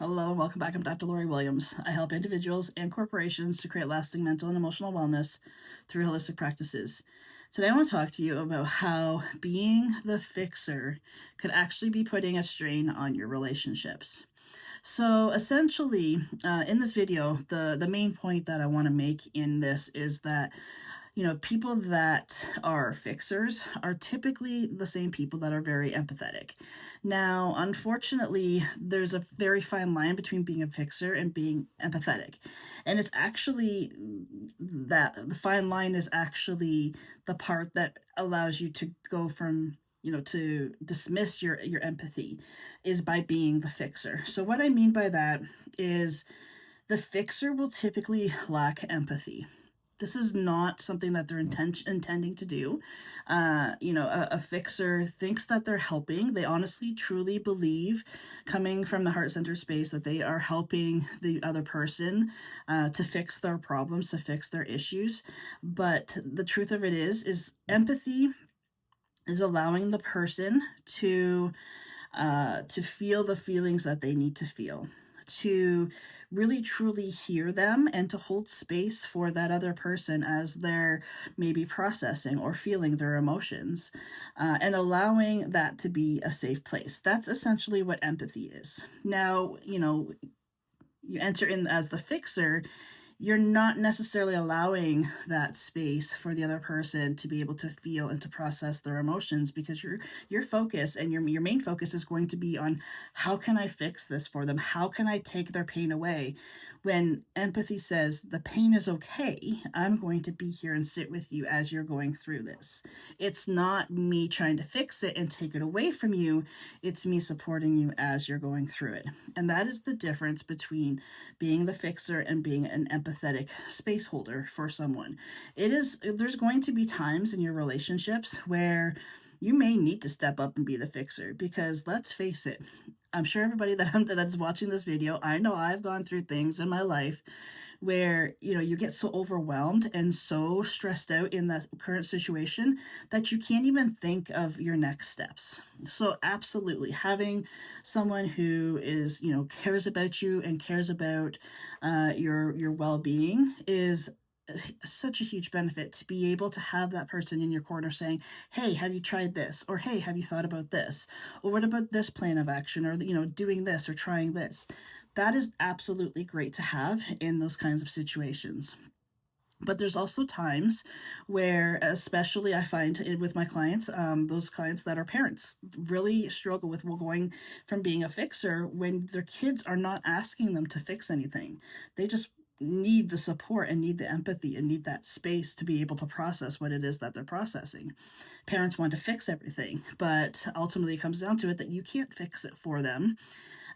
Hello and welcome back. I'm Dr. Lori Williams. I help individuals and corporations to create lasting mental and emotional wellness through holistic practices. Today, I want to talk to you about how being the fixer could actually be putting a strain on your relationships. So essentially, in this video, the main point that I want to make in this is that people that are fixers are typically the same people that are very empathetic. Now, unfortunately, there's a very fine line between being a fixer and being empathetic. And it's actually that the fine line is actually the part that allows you to go from to dismiss your empathy is by being the fixer. So what I mean by that is the fixer will typically lack empathy. This is not something that they're intending to do. A fixer thinks that they're helping. They honestly, truly believe, coming from the heart center space, that they are helping the other person to fix their problems, to fix their issues. But the truth of it is empathy is allowing the person to feel the feelings that they need to feel, to really truly hear them, and to hold space for that other person as they're maybe processing or feeling their emotions, and allowing that to be a safe place. That's essentially what empathy is. Now, you enter in as the fixer, you're not necessarily allowing that space for the other person to be able to feel and to process their emotions, because your focus and your main focus is going to be on how can I fix this for them? How can I take their pain away? When empathy says the pain is okay, I'm going to be here and sit with you as you're going through this. It's not me trying to fix it and take it away from you. It's me supporting you as you're going through it. And that is the difference between being the fixer and being an empathetic space holder for someone. There's going to be times in your relationships where you may need to step up and be the fixer, because let's face it, I'm sure everybody that's watching this video, I know I've gone through things in my life where you get so overwhelmed and so stressed out in that current situation that you can't even think of your next steps. So absolutely, having someone who is cares about you and cares about your well-being is such a huge benefit, to be able to have that person in your corner saying, hey, have you tried this? Or hey, have you thought about this? Or what about this plan of action? Or doing this or trying this. That is absolutely great to have in those kinds of situations. But there's also times where, especially I find with my clients, those clients that are parents really struggle with going from being a fixer when their kids are not asking them to fix anything. They just need the support and need the empathy and need that space to be able to process what it is that they're processing. Parents want to fix everything, but ultimately it comes down to it that you can't fix it for them.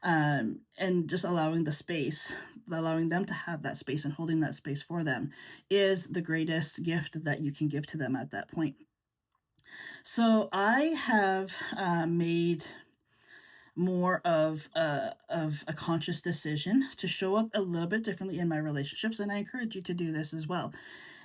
And just allowing the space, allowing them to have that space and holding that space for them is the greatest gift that you can give to them at that point. So I have made more of a conscious decision to show up a little bit differently in my relationships, and I encourage you to do this as well.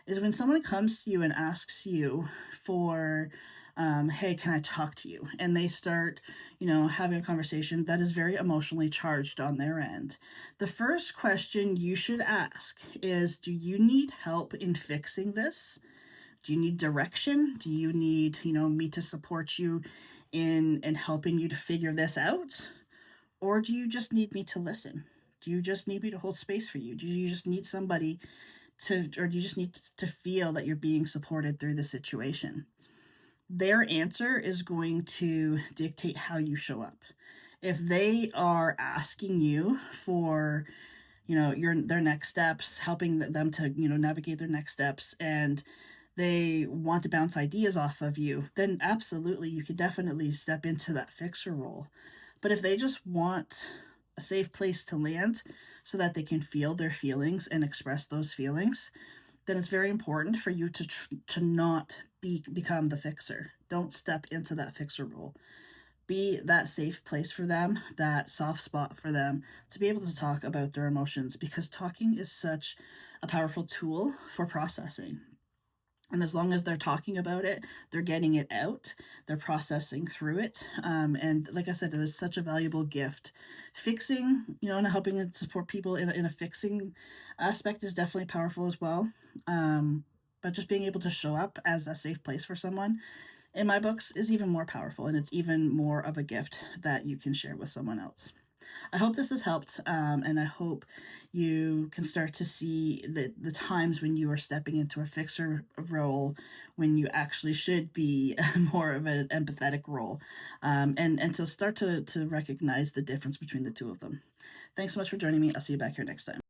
Is when someone comes to you and asks you for, hey, can I talk to you? And they start, having a conversation that is very emotionally charged on their end. The first question you should ask is, do you need help in fixing this? Do you need direction? Do you need, me to support you in helping you to figure this out? Or do you just need me to listen? Do you just need me to hold space for you? Do you just need somebody or do you just need to feel that you're being supported through the situation? Their answer is going to dictate how you show up. If they are asking you for, their next steps, helping them to, navigate their next steps, and they want to bounce ideas off of you, then absolutely, you could definitely step into that fixer role. But if they just want a safe place to land so that they can feel their feelings and express those feelings, then it's very important for you to not become the fixer. Don't step into that fixer role. Be that safe place for them, that soft spot for them to be able to talk about their emotions, because talking is such a powerful tool for processing. And as long as they're talking about it, they're getting it out, they're processing through it. And like I said, it is such a valuable gift. Fixing, and helping and support people in a fixing aspect is definitely powerful as well. But just being able to show up as a safe place for someone in my books is even more powerful, and it's even more of a gift that you can share with someone else. I hope this has helped, and I hope you can start to see the times when you are stepping into a fixer role when you actually should be more of an empathetic role, and to start to recognize the difference between the two of them. Thanks so much for joining me. I'll see you back here next time.